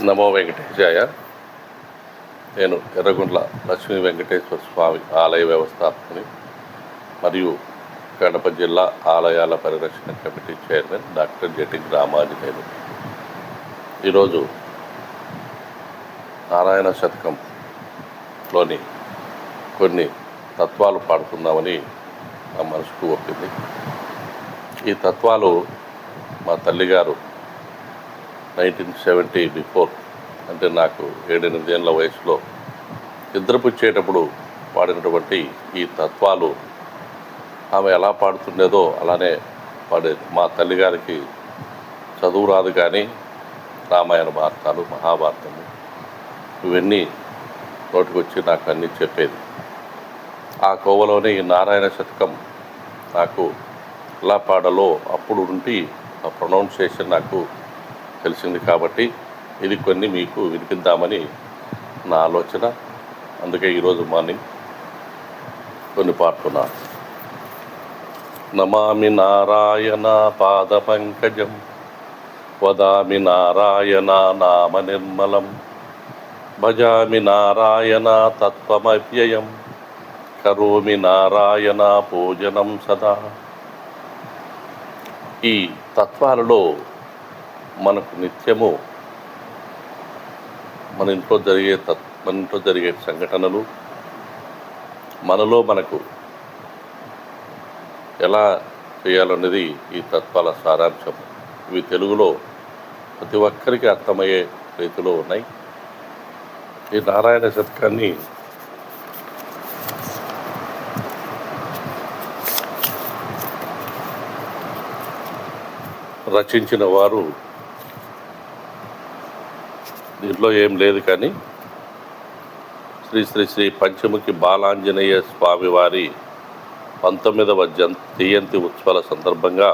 నమో వెంకటేశాయ. నేను ఎర్రగుంట్ల లక్ష్మీ వెంకటేశ్వర స్వామి ఆలయ వ్యవస్థాపకుని మరియు కడప జిల్లా ఆలయాల పరిరక్షణ కమిటీ చైర్మన్ డాక్టర్ జటి రామాంజనేయులు. ఈరోజు నారాయణ శతకంలోని కొన్ని తత్వాలు పాడుకుందామని నా మనసుకు ఒప్పింది. ఈ తత్వాలు మా తల్లిగారు 1970 బిఫోర్, అంటే నాకు 7-8 ఏళ్ళ వయసులో నిద్రపుచ్చేటప్పుడు పాడినటువంటి ఈ తత్వాలు ఆమె ఎలా పాడుతుండేదో అలానే పాడేది. మా తల్లిగారికి చదువు రాదు, కానీ రామాయణ భారతాలు, మహాభారతము ఇవన్నీ నోటికొచ్చి నాకు అన్నీ చెప్పేది. ఆ కోవలోనే ఈ నారాయణ శతకం నాకు ఎలా పాడాలో అప్పుడు నుండి ఆ ప్రొనౌన్సియేషన్ నాకు తెలిసింది. కాబట్టి ఇది కొన్ని మీకు వినిపిద్దామని నా ఆలోచన. అందుకే ఈరోజు మార్నింగ్ కొన్ని పాడుతున్నాను. నమామి నారాయణ పాద పంకజం, వదామి నారాయణ నామ నిర్మలం, భజామి నారాయణ తత్వమవ్యయం, కరోమి నారాయణ పూజనం సదా. ఈ తత్వాలలో మనకు నిత్యము మన ఇంట్లో జరిగే సంఘటనలు, మనలో మనకు ఎలా చేయాలన్నది ఈ తత్వాల సారాంశం. ఇవి తెలుగులో ప్రతి ఒక్కరికి అర్థమయ్యే రీతిలో ఉన్నాయి. ఈ నారాయణ శతకాన్ని రచించిన వారు, దీంట్లో ఏం లేదు, కానీ శ్రీ శ్రీ శ్రీ పంచముఖి బాలాంజనేయ స్వామి వారి 19వ జయంతి ఉత్సవాల సందర్భంగా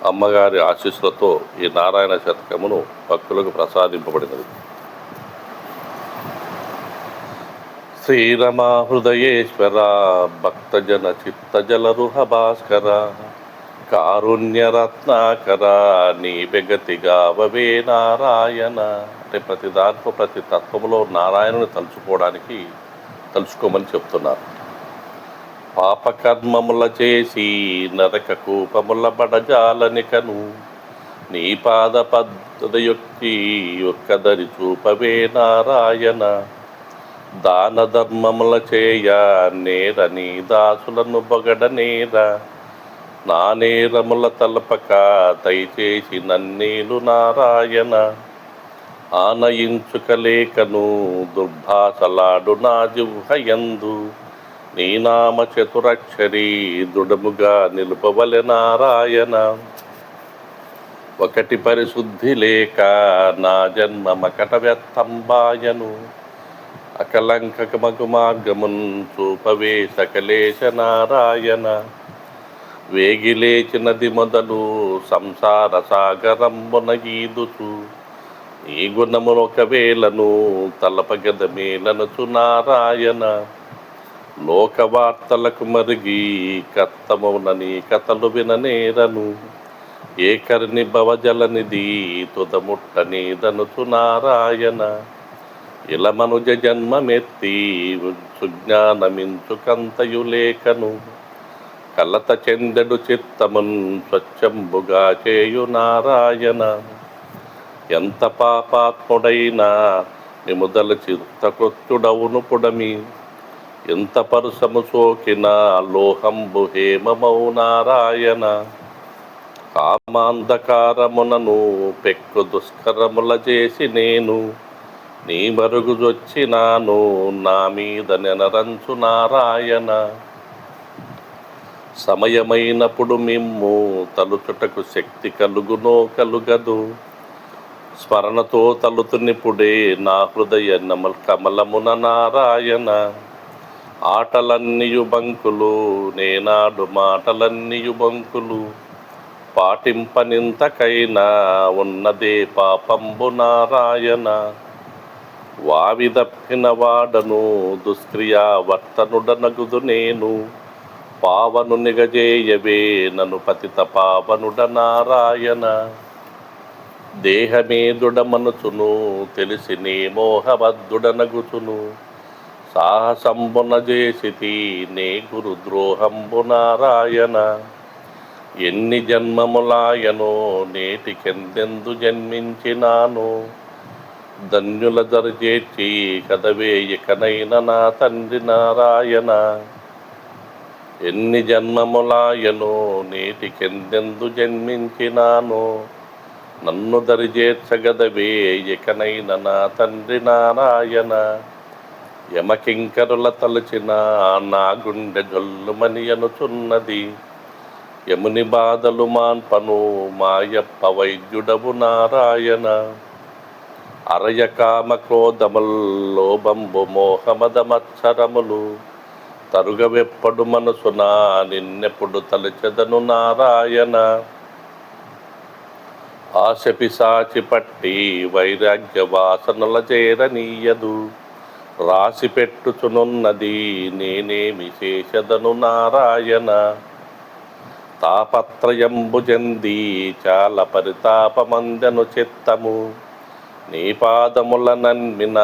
అమ్మగారి ఆశీస్సులతో ఈ నారాయణ శతకమును భక్తులకు ప్రసాదింపబడినది. శ్రీరమ హృదయేశ్వర భక్తజన చిత్తజలరుహ భాస్కర, కారుణ్యరత్నాకర నీ బెగతిగావవే నారాయణ. అంటే ప్రతి దాంట్లో ప్రతి తత్వములో నారాయణుని తలుచుకోమని చెప్తున్నారు. పాపకర్మముల చేసి నరక కూపముల బడజాలనికను, నీ పాద పద్ధతి ఒక్కదరి చూపవే నారాయణ. దాన ధర్మముల చేయ నేర నీ దాసులను బొగడ నేర, నా నేరముల తలపక దయచేసి నన్నేలు నారాయణ. ఆనయించుకలేకను దుర్భాసలాడు నా జిహ్వయందు, నీ నామ చతురక్షరి దృఢముగా నిలుపవలె నారాయణ. ఒకటి పరిశుద్ధి లేక నా జన్మ మకట వ్యర్థంబాయను, అకలంకమగు మార్గమున్ చూపవే సకలేశ నారాయణ. వేగిలేచినది మొదలు సంసార సాగరంబున ఈదుచు, ఈ గుణమును ఒకవేళను తలపగద మేలనుచు నారాయణ. లోకవార్తలకు మరిగి కర్తమునని కథలు విననేరను, ఏకర్ని భవజలనిధి తుదముట్టనేదనుచు నారాయణ. ఇలా మనుజ జన్మమెత్తి సుజ్ఞానమించుకంతయు లేఖను, కలత చెందెడు చిత్తమున్ స్వచ్ఛంబుగా చేయు నారాయణ. ఎంత పాపాత్ముడైనా మిముదల చిత్తకృత్యుడవును పుడమి, ఎంత పరుసము సోకిన లోహంబు హేమమౌ నారాయణ. కామాంధకారమునను పెక్కు దుష్కరముల చేసి నేను, నీ మరుగుజొచ్చినాను నా మీద నెనరంచు నారాయణ. సమయమైనప్పుడు మిమ్ము తలుచుటకు శక్తి కలుగునో కలుగదు, స్మరణతో తలుతునిపుడే నా హృదయ కమలమున నారాయణ. ఆటలన్నీయు బంకులు నేనాడు మాటలన్నీయు బంకులు, పాటింపనింతకైనా ఉన్నదే పాపంబు నారాయణ. వావిదప్పిన వాడను దుష్క్రియావర్తనుడనగుదు నేను, పావను నిగజేయవే నను పతిత పావనుడ నారాయణ. దేహమే దృఢమనుచును తెలిసి నీ మోహబద్ధుడనగుచును. సాహసంబున చేసితి నే గురుద్రోహంబు నారాయణ. ఎన్ని జన్మములాయనో నేటికెందెందు జన్మించినాను. ధన్యుల దరిచేర్చి కదవే ఇకనైన నా తండ్రి నారాయణ. ఎన్ని జన్మములాయనో నేటికెందెందు జన్మించినాను. నన్ను దరిచేర్చగదవే ఇకనైన నా తండ్రి నారాయణ. యమకింకరుల తలచిన నా గుండె జొల్లుమని అనుచున్నది. యముని బాధలు మాన్పను మాయప్ప వైద్యుడవు నారాయణ. అరయ కామ క్రోధముల్ లోభంబు మోహమదమత్సరములు తరుగవెప్పడు మనసున నిన్నెప్పుడు తలచెదను నారాయణ. ఆశ పిశాచి పట్టి వైరాగ్య వాసనల చేరనీయదు. రాసి పెట్టుచునున్నది నేనేమి చేసెదను నారాయణ. తాపత్రయంబు చెంది చాలా పరితాపమందెను చిత్తము. నీ పాదముల నన్మిన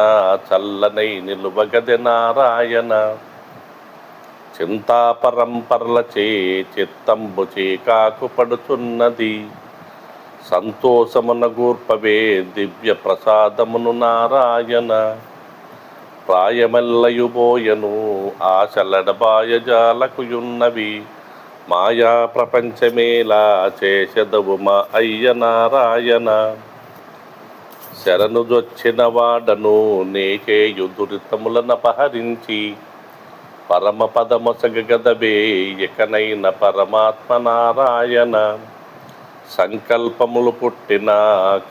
చల్లనై నిలువగదె నారాయణ. చింతాపరంపరలచే చిత్తంబు చీకాకు పడుచున్నది. సంతోషమున గూర్పవే దివ్య ప్రసాదమును నారాయణ. ప్రాయమెల్లయుబోయను ఆశలడబాయజాలకుయున్నవి. మాయా ప్రపంచమేలా చేసెదవు మా అయ్య నారాయణ. శరణుజొచ్చిన వాడను నేచేయు దురితములనపహరించి. పరమ పదమొసగగదవే ఇకనైన పరమాత్మ నారాయణ. సంకల్పములు పుట్టిన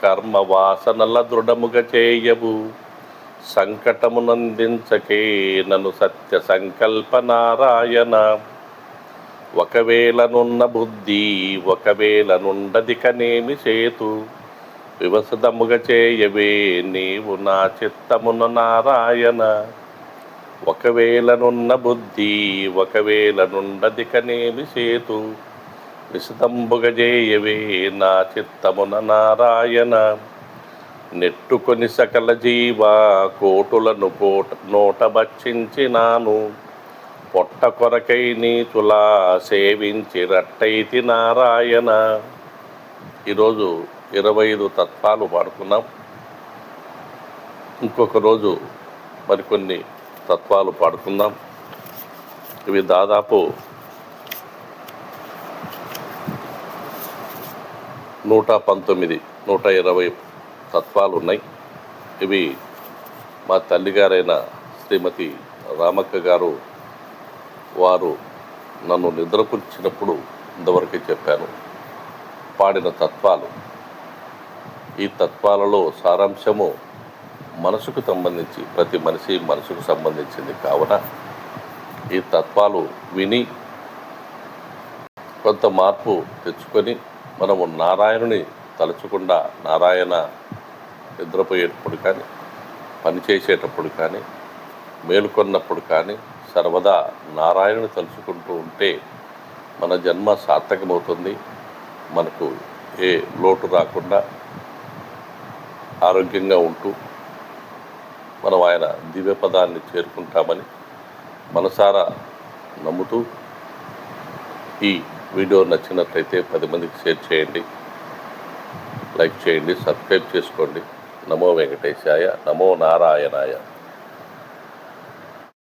కర్మ వాసనల దృఢముగ చేయవు. సంకటమునందించకే నన్ను సత్య సంకల్ప నారాయణ. ఒకవేళనున్న బుద్ధి ఒకవేళ నుండదికనేమి చేతు. వివసదముగ చేయవే నీవు నా చిత్తమున నారాయణ. ఒకవేళనున్న బుద్ధి ఒకవేళ నుండదికనేమి చేతు. విశదంబుగ చేయవే నా చిత్తమున నారాయణ. నెట్టుకొని సకల జీవ కోటులను నోట భక్షించినాను. పొట్ట కొరకై నీచులా సేవించి రట్టయితి నారాయణ. ఈరోజు 25 తత్వాలు పాడుకున్నాం. ఇంకొక రోజు మరికొన్ని తత్వాలు పాడుకుందాం. ఇవి దాదాపు 119, 120 తత్వాలు ఉన్నాయి. ఇవి మా తల్లిగారైన శ్రీమతి రామక్క గారు వారు నన్ను నిద్రపుచ్చినప్పుడు ఇంతవరకే చెప్పాను. పాడిన తత్వాలు. ఈ తత్వాలలో సారాంశము మనసుకు సంబంధించి, ప్రతి మనిషి మనసుకు సంబంధించింది కావున ఈ తత్వాలు విని కొంత మార్పు తెచ్చుకొని మనము నారాయణుని తలుచకుండా, నారాయణ నిద్రపోయేటప్పుడు కానీ, పనిచేసేటప్పుడు కానీ, మేలుకొన్నప్పుడు కానీ సర్వదా నారాయణుని తలుచుకుంటూ ఉంటే మన జన్మ సార్థకమవుతుంది. మనకు ఏ లోటు రాకుండా ఆరోగ్యంగా ఉంటూ మనం ఆయన దివ్యపదాన్ని చేరుకుంటామని మనసారా నమ్ముతూ, ఈ వీడియో నచ్చినట్లయితే 10 మందికి షేర్ చేయండి, లైక్ చేయండి, సబ్స్క్రైబ్ చేసుకోండి. నమో వెంకటేశాయ, నమో నారాయణాయ.